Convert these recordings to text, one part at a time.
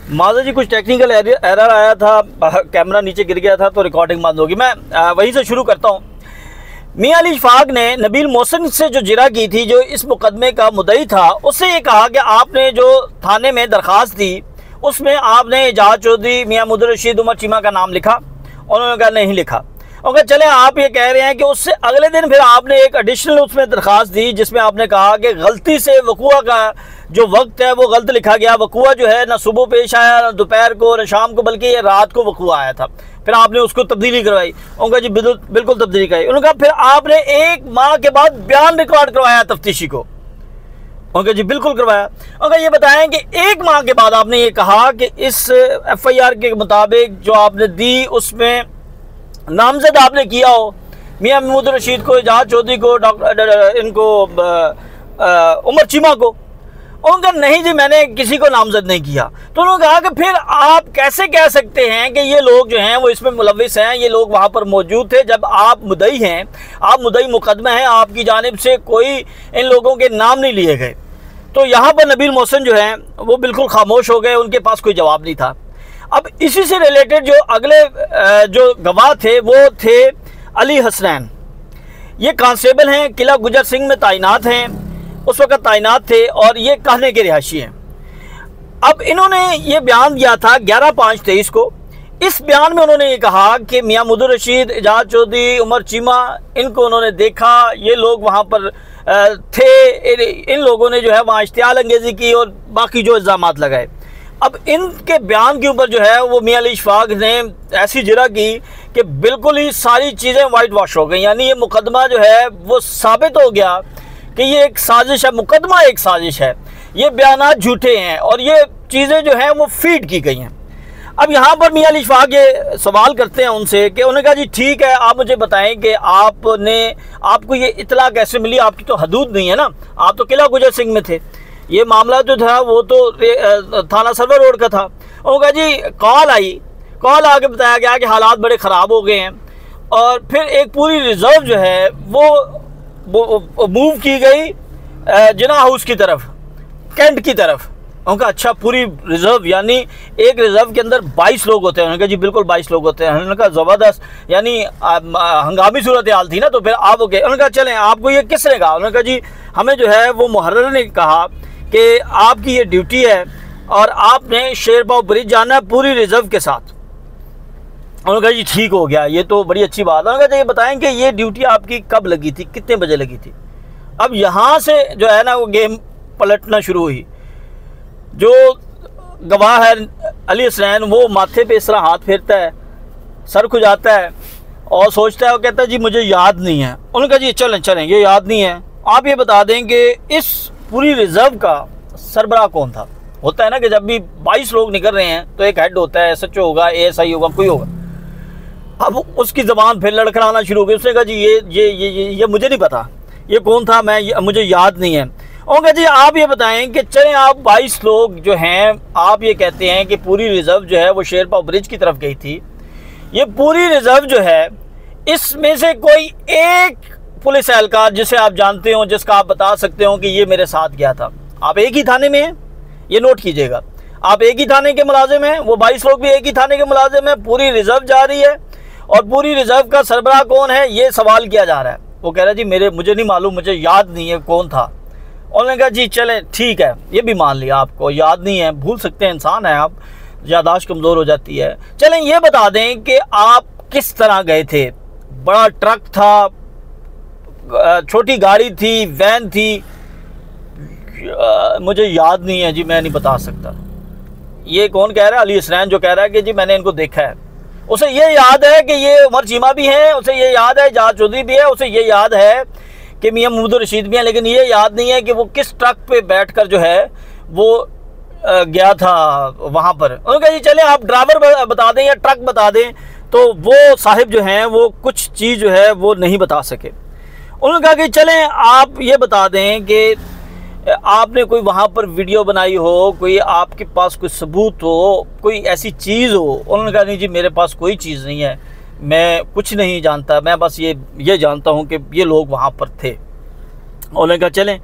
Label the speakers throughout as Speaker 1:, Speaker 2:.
Speaker 1: माजा जी कुछ technical error आया था, कैमरा नीचे गिर गया था तो रिकॉर्डिंग बंद होगी। मैं वहीं से शुरू करता हूँ। मियां अली इशफाक ने नबील मोहसिन से जो जिरा की थी, जो इस मुकदमे का मुद्दई था, उससे ये कहा कि आपने जो थाने में दरख्वास्त दी उसमें आपने एजाज चौधरी, मियां मुहम्मद रशीद, उमर चीमा का नाम लिखा। उन्होंने कहा नहीं लिखा। और चले आप ये कह रहे हैं कि उससे अगले दिन फिर आपने एक एडिशनल उसमें दरख्वास्त दी जिसमें आपने कहा कि गलती से वक़ुआ का जो वक्त है वो गलत लिखा गया। वक़ुआ जो है ना सुबह पेश आया, ना दोपहर को, ना शाम को, बल्कि ये रात को वक़ुआ आया था। फिर आपने उसको तब्दीली करवाई। उनका जी बिल्कुल तब्दीली कराई। उन्होंने कहा फिर आपने 1 माह के बाद बयान रिकॉर्ड करवाया तफ्तीशी को। उनका जी बिल्कुल करवाया। उनका ये बताएं कि 1 माह के बाद आपने ये कहा कि इस FIR के मुताबिक जो आपने दी उसमें नामजद आपने किया हो मियां मुहम्मद रशीद को, एजाज चौधरी को, उमर चीमा को। उनका नहीं जी मैंने किसी को नामजद नहीं किया। तो उन्होंने कहा कि फिर आप कैसे कह सकते हैं कि ये लोग जो हैं वो इसमें मुलविस हैं, ये लोग वहाँ पर मौजूद थे जब आप मुद्दई हैं, आप मुद्दई मुकदमा हैं, आपकी जानिब से कोई इन लोगों के नाम नहीं लिए गए। तो यहाँ पर नबील मोहसिन जो हैं वो बिल्कुल खामोश हो गए, उनके पास कोई जवाब नहीं था। अब इसी से रिलेटेड जो अगले जो गवाह थे वो थे अली हसनैन। ये कांस्टेबल हैं, किला गुजर सिंह में तैनात हैं, उस वक्त तैनात थे और ये कहने के रिहायशी हैं। अब इन्होंने ये बयान दिया था 11/5/23 को। इस बयान में उन्होंने ये कहा कि मियां मुहम्मद रशीद, एजाज चौधरी, उमर चीमा, इनको उन्होंने देखा, ये लोग वहाँ पर थे, इन लोगों ने जो है वहाँ इश्तियाल अंगेज़ी की और बाकी जो इल्ज़ामात लगाए। अब इनके बयान के ऊपर जो है वो मियां अली इशफाक ने ऐसी जिरा की कि बिल्कुल ही सारी चीज़ें वाइट वॉश हो गई। यानी ये मुकदमा जो है वो साबित हो गया कि ये एक साजिश है, मुकदमा एक साजिश है, ये बयानात झूठे हैं और ये चीज़ें जो हैं वो फीड की गई हैं। अब यहाँ पर मियां अली इशफाक ये सवाल करते हैं उनसे कि उन्होंने कहा जी ठीक है, आप मुझे बताएं कि आपको ये इतला कैसे मिली? आपकी तो हदूद नहीं है ना, आप तो किला गुजर सिंह में थे। ये मामला जो था वो तो थाना सरवर रोड का था। उन्होंने कहा जी कॉल आके बताया गया कि हालात बड़े ख़राब हो गए हैं और फिर एक पूरी रिज़र्व जो है वो मूव की गई जिना हाउस की तरफ, कैंट की तरफ। उनका अच्छा पूरी रिज़र्व, यानी एक रिज़र्व के अंदर 22 लोग होते हैं। उन्होंने कहा जी बिल्कुल 22 लोग होते हैं। उन्होंने कहा ज़बरदस्त, यानी हंगामी सूरत हाल थी ना, तो फिर आप ओके। उन्होंने कहा चलें, आपको ये किसने कहा? उन्होंने कहा जी हमें जो है वो मुहर्रर ने कहा कि आपकी ये ड्यूटी है और आपने शेरपाव ब्रिज जाना है पूरी रिज़र्व के साथ। उन्होंने कहा जी ठीक हो गया, ये तो बड़ी अच्छी बात है। उन्होंने कहा ये बताएं कि ये ड्यूटी आपकी कब लगी थी, कितने बजे लगी थी? अब यहाँ से जो है ना वो गेम पलटना शुरू हुई। जो गवाह है अली हसनैन, वो माथे पे इस तरह हाथ फेरता है, सर खुजाता है और सोचता है, वो कहता है जी मुझे याद नहीं है। उन्होंने कहा जी चलें ये याद नहीं है, आप ये बता दें कि इस पूरी रिज़र्व का सरबराह कौन था? होता है ना कि जब भी 22 लोग निकल रहे हैं तो एक हेड होता है, SHO होगा, ASI होगा, कोई होगा। अब उसकी ज़बान फिर लड़खड़ाना शुरू हो गई। उसने कहा जी ये मुझे नहीं पता, ये कौन था, मुझे याद नहीं है। और जी आप ये बताएं कि चलें आप 22 लोग जो हैं, आप ये कहते हैं कि पूरी रिज़र्व जो है वो शेरपाव ब्रिज की तरफ गई थी। ये पूरी रिज़र्व जो है इसमें से कोई एक पुलिस एहलकार जिसे आप जानते हो, जिसका आप बता सकते हो कि ये मेरे साथ गया था? आप एक ही थाने में हैं, ये नोट कीजिएगा, आप एक ही थाने के मुलाजिम हैं, वो 22 लोग भी एक ही थाने के मुलाजिम हैं, पूरी रिज़र्व जा रही है और पूरी रिज़र्व का सरबराह कौन है ये सवाल किया जा रहा है। वो कह रहा है जी मुझे नहीं मालूम, मुझे याद नहीं है कौन था। उन्होंने कहा जी चले ठीक है, ये भी मान लिया आपको याद नहीं है, भूल सकते हैं, इंसान है आप, याददाश्त कमज़ोर हो जाती है। चलें ये बता दें कि आप किस तरह गए थे? बड़ा ट्रक था, छोटी गाड़ी थी, वैन थी? मुझे याद नहीं है जी, मैं नहीं बता सकता। ये कौन कह रहा है? अली हसनैन जो कह रहा है कि जी मैंने इनको देखा है। उसे ये याद है कि ये उमर चीमा भी हैं, उसे ये याद है एजाज चौधरी भी है, उसे ये याद है कि मियां मुहम्मद रशीद भी हैं, लेकिन ये याद नहीं है कि वो किस ट्रक पे बैठकर जो है वो गया था वहाँ पर। उन्होंने कहा जी चले आप ड्राइवर बता दें या ट्रक बता दें। तो वो साहिब जो हैं वो कुछ चीज़ जो है वो नहीं बता सके। उन्होंने कहा कि चलें आप ये बता दें कि आपने कोई वहाँ पर वीडियो बनाई हो, कोई आपके पास कोई सबूत हो, कोई ऐसी चीज़ हो? उन्होंने कहा नहीं जी मेरे पास कोई चीज़ नहीं है, मैं कुछ नहीं जानता, मैं बस ये जानता हूँ कि ये लोग वहाँ पर थे। उन्होंने कहा चलें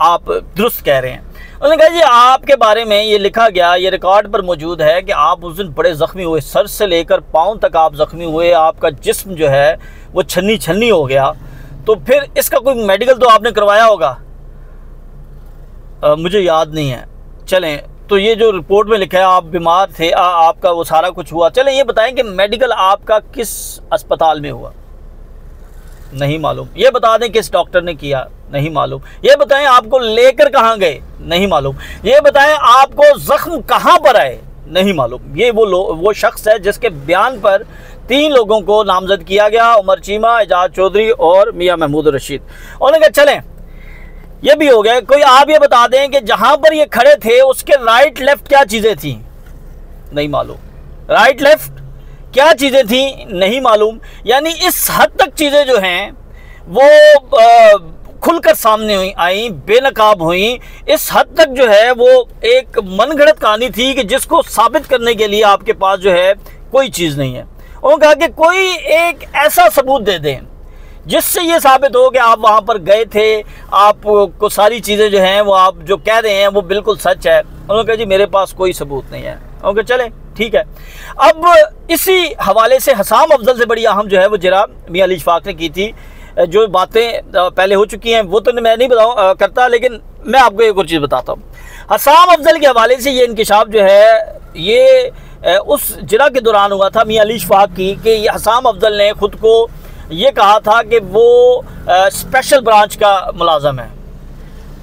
Speaker 1: आप दुरुस्त कह रहे हैं। उन्होंने कहा जी आपके बारे में ये लिखा गया, ये रिकॉर्ड पर मौजूद है कि आप उस दिन बड़े ज़ख्मी हुए, सर से लेकर पाँव तक आप ज़ख्मी हुए, आपका जिस्म जो है वो छन्नी छन्नी हो गया। तो फिर इसका कोई मेडिकल तो आपने करवाया होगा? मुझे याद नहीं है। चलें, तो ये जो रिपोर्ट में लिखा है आप बीमार थे, आपका वो सारा कुछ हुआ। चलें ये बताएं कि मेडिकल आपका किस अस्पताल में हुआ? नहीं मालूम। ये बता दें किस डॉक्टर ने किया? नहीं मालूम। ये बताएं आपको लेकर कहाँ गए? नहीं मालूम। ये बताएं आपको जख्म कहाँ पर आए? नहीं मालूम। ये वो शख्स है जिसके बयान पर 3 लोगों को नामजद किया गया, उमर चीमा, एजाज चौधरी और मियां महमूद रशीद। उन्होंने कहा चलें ये भी हो गया, कोई आप ये बता दें कि जहां पर ये खड़े थे उसके राइट लेफ्ट क्या चीज़ें थी? नहीं मालूम। राइट लेफ्ट क्या चीज़ें थी? नहीं मालूम। यानी इस हद तक चीज़ें जो हैं वो खुलकर सामने आई, बेनकाब हुई। इस हद तक जो है वो एक मनगढ़ंत कहानी थी कि जिसको साबित करने के लिए आपके पास जो है कोई चीज़ नहीं है। उन्होंने कहा कि कोई एक ऐसा सबूत दे दें जिससे ये साबित हो कि आप वहाँ पर गए थे, आपको सारी चीज़ें जो हैं वो आप जो कह रहे हैं वो बिल्कुल सच है। उन्होंने कहा जी मेरे पास कोई सबूत नहीं है। उन्होंने कहा चले ठीक है। अब इसी हवाले से हसाम अफजल से बड़ी अहम जो है वो जरा मियां अली इशफाक ने की थी। जो बातें पहले हो चुकी हैं वो तो मैं नहीं करता, लेकिन मैं आपको एक और चीज़ बताता हूँ। हसाम अफजल के हवाले से ये इंकिशाफ जो है ये उस जिरा के दौरान हुआ था मियां अली इशफाक की, कि हसाम अफजल ने खुद को ये कहा था कि वो स्पेशल ब्रांच का मुलाजम है।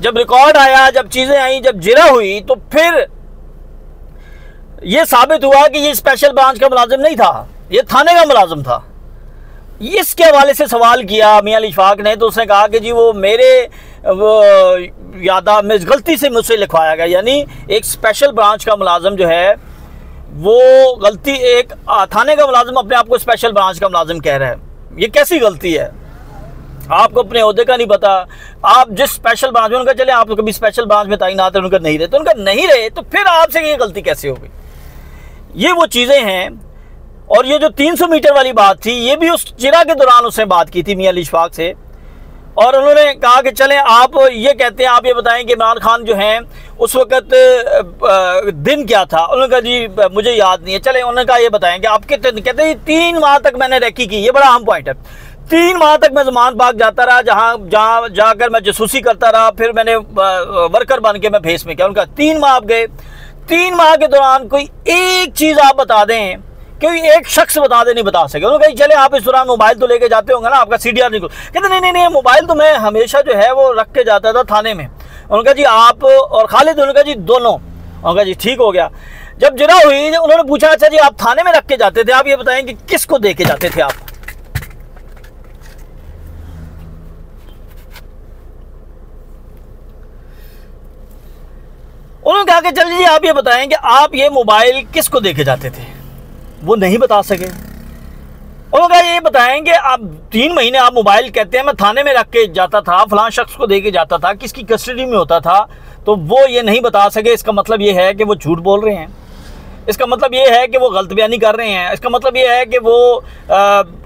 Speaker 1: जब रिकॉर्ड आया, जब चीज़ें आई, जब जिरा हुई, तो फिर ये साबित हुआ कि ये स्पेशल ब्रांच का मुलाजिम नहीं था, ये थाने का मुलाजिम था। इसके हवाले से सवाल किया मियां अली इशफाक ने, तो उसने कहा कि जी वो मेरे यादा में गलती से मुझसे लिखवाया गया। यानी एक स्पेशल ब्रांच का मुलाजिम जो है वो गलती, एक थाने का मुलाजिम अपने आप को स्पेशल ब्रांच का मुलाजिम कह रहा है। ये कैसी गलती है? आपको अपने ओहदे का नहीं पता, आप जिस स्पेशल ब्रांच में, उनका चले आप कभी स्पेशल ब्रांच में तैनात है, उनका नहीं रहे, तो उनका नहीं रहे तो फिर आपसे ये गलती कैसे हो गई? ये वो चीज़ें हैं। और ये जो 300 मीटर वाली बात थी, ये भी उस जिरा के दौरान उसने बात की थी मियां अली इशफाक से। और उन्होंने कहा कि चलें आप ये कहते हैं, आप ये बताएं कि इमरान खान जो हैं उस वक़्त दिन क्या था? उन्होंने कहा जी मुझे याद नहीं है। चलें उन्होंने कहा ये बताएं कि आप कितने, कहते हैं 3 माह तक मैंने रेकी की। ये बड़ा अहम पॉइंट है। 3 माह तक मैं ज़मान बाग जाता रहा, जहाँ जाकर मैं जासूसी करता रहा, फिर मैंने वर्कर बन के मैं भेस में किया। उनका 3 माह आप गए, 3 माह के दौरान कोई एक चीज़ आप बता दें, कोई एक शख्स बता दे, नहीं बता सके। उन्होंने कहा चले आप इस दौरान मोबाइल तो लेके जाते होंगे ना, आपका CDR निकल। कहते नहीं, मोबाइल तो मैं हमेशा जो है वो रख के जाता था थाने में। उन्होंने कहा जी आप और खालिद? उन्होंने कहा जी दोनों। उन्होंने कहा जी ठीक हो गया। जब जिरा हुई, उन्होंने पूछा अच्छा जी आप थाने में रख के जाते थे, आप ये बताएं कि किसको दे के जाते थे आप? उन्होंने कहा कि चल जी आप ये बताएं कि आप ये मोबाइल किसको दे के जाते थे? वो नहीं बता सके। उन्होंने कहा ये बताएं कि आप 3 महीने आप मोबाइल कहते हैं मैं थाने में रख के जाता था, फलां शख्स को दे के जाता था, किसकी कस्टडी में होता था, तो वो ये नहीं बता सके। इसका मतलब ये है कि वो झूठ बोल रहे हैं, इसका मतलब ये है कि वो गलत बयानी कर रहे हैं, इसका मतलब ये है कि वो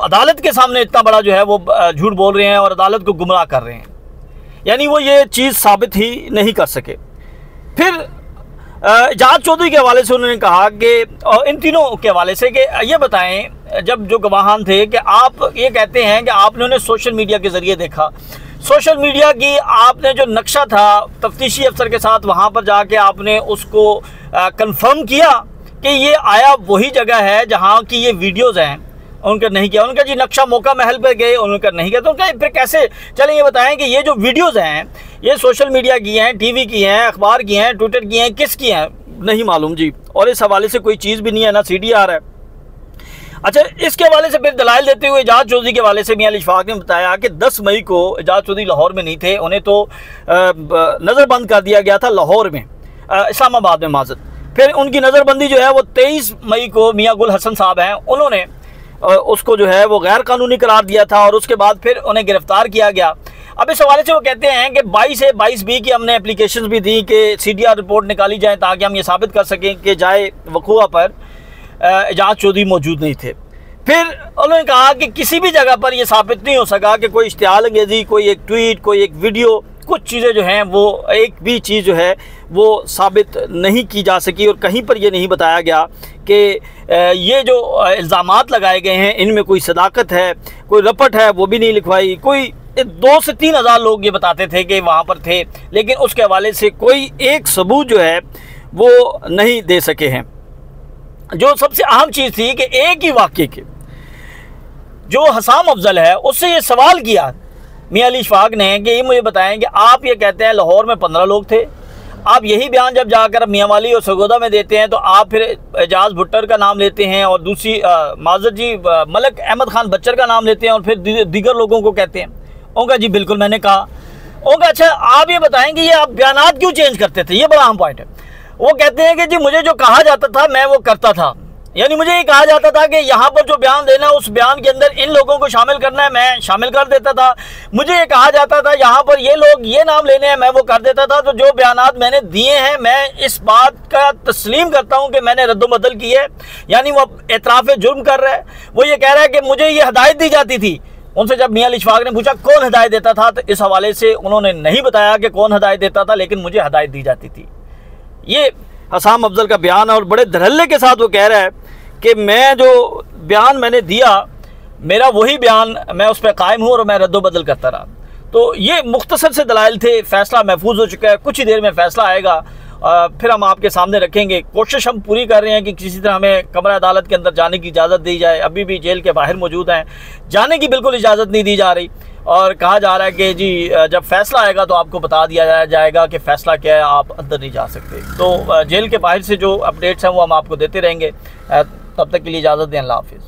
Speaker 1: अदालत के सामने इतना बड़ा जो है वो झूठ बोल रहे हैं और अदालत को गुमराह कर रहे हैं। यानी वो ये चीज़ साबित ही नहीं कर सके। फिर एजाज चौधरी के हवाले से उन्होंने कहा कि इन तीनों के हवाले से कि ये बताएं, जब जो गवाहान थे, कि आप ये कहते हैं कि आपने उन्हें सोशल मीडिया के ज़रिए देखा। सोशल मीडिया की आपने जो नक्शा था तफ्तीशी अफसर के साथ, वहाँ पर जाके आपने उसको कंफर्म किया कि ये आया वही जगह है जहाँ की ये वीडियोज़ हैं? उनका नहीं किया। उनका जी नक्शा मौका महल पर गए, उनका नहीं किया। तो उनका फिर कैसे? चलें ये बताएं कि ये जो वीडियोज़ हैं ये सोशल मीडिया की हैं, TV की हैं, अखबार की हैं, ट्विटर की हैं, किसकी हैं? नहीं मालूम जी। और इस हवाले से कोई चीज़ भी नहीं है, ना CDR है। अच्छा, इसके हवाले से फिर दलाइल देते हुए एजाज चौधरी के हवाले से मियां अली इशफाक ने बताया कि 10 मई को एजाज चौधरी लाहौर में नहीं थे, उन्हें तो नज़रबंद कर दिया गया था लाहौर में, इस्लामाबाद में माज़त। फिर उनकी नज़रबंदी जो है वो 23 मई को मियां गुल हसन साहब हैं, उन्होंने उसको जो है वो गैर कानूनी करार दिया था और उसके बाद फिर उन्हें गिरफ्तार किया गया। अब इस हवाले से वो कहते हैं कि 22A-22B की हमने एप्लीकेशन भी दी कि CDR रिपोर्ट निकाली जाए ताकि हम ये साबित कर सकें कि जाए वक़ूआ पर एजाज चौधरी मौजूद नहीं थे। फिर उन्होंने कहा कि किसी भी जगह पर यह साबित नहीं हो सका कि कोई इश्तिहार अंगेज़ी, कोई एक ट्वीट, कोई एक वीडियो, कुछ चीज़ें जो हैं वो एक भी चीज़ जो है वो साबित नहीं की जा सकी, और कहीं पर ये नहीं बताया गया कि ये जो इल्ज़ामात लगाए गए हैं इनमें कोई सदाकत है, कोई रपट है, वो भी नहीं लिखवाई। कोई 2 से 3 हज़ार लोग ये बताते थे कि वहाँ पर थे, लेकिन उसके हवाले से कोई एक सबूत जो है वो नहीं दे सके हैं। जो सबसे अहम चीज़ थी कि एक ही वाक़े के जो हसाम अफजल है उससे ये सवाल किया मियां अली इशफाक ने कि ये मुझे बताएं कि आप ये कहते हैं लाहौर में 15 लोग थे, आप यही बयान जब जाकर मियां वाली और सरगोदा में देते हैं तो आप फिर एजाज भुट्टर का नाम लेते हैं और दूसरी माजर जी मलक अहमद खान बच्चर का नाम लेते हैं और फिर दीगर लोगों को कहते हैं। उनका जी बिल्कुल मैंने कहा। उनका अच्छा आप ये बताएं कि ये आप बयानात क्यों चेंज करते थे, ये बड़ा अहम पॉइंट है। वो कहते हैं कि जी मुझे जो कहा जाता था मैं वो करता था, यानी मुझे ये कहा जाता था कि यहाँ पर जो बयान देना उस बयान के अंदर इन लोगों को शामिल करना है, मैं शामिल कर देता था। मुझे ये कहा जाता था यहाँ पर ये लोग ये नाम लेने हैं, मैं वो कर देता था। तो जो बयानात मैंने दिए हैं मैं इस बात का तस्लीम करता हूँ कि मैंने रद्दोबदल की है, यानी वो एतराफ़ जुर्म कर रहा है। वो ये कह रहा है कि मुझे ये हदायत दी जाती थी। उनसे जब मियां अली इशफाक ने पूछा कौन हदायत देता था, तो इस हवाले से उन्होंने नहीं बताया कि कौन हदायत देता था, लेकिन मुझे हदायत दी जाती थी। ये हसाम अफजल का बयान है और बड़े धड़ल्ले के साथ वो कह रहा है कि मैं जो बयान मैंने दिया मेरा वही बयान, मैं उस पर कायम हूँ और मैं रद्दोबदल करता रहा। तो ये मुख्तसर से दलाइल थे। फ़ैसला महफूज हो चुका है, कुछ ही देर में फ़ैसला आएगा, फिर हम आपके सामने रखेंगे। कोशिश हम पूरी कर रहे हैं कि किसी तरह हमें कमरा अदालत के अंदर जाने की इजाज़त दी जाए। अभी भी जेल के बाहर मौजूद हैं, जाने की बिल्कुल इजाज़त नहीं दी जा रही और कहा जा रहा है कि जी जब फ़ैसला आएगा तो आपको बता दिया जाएगा कि फ़ैसला क्या है, आप अंदर नहीं जा सकते। तो जेल के बाहर से जो अपडेट्स हैं वो हम आपको देते रहेंगे। तब तक के लिए इजाज़त दें। अल्लाह हाफ़िज़।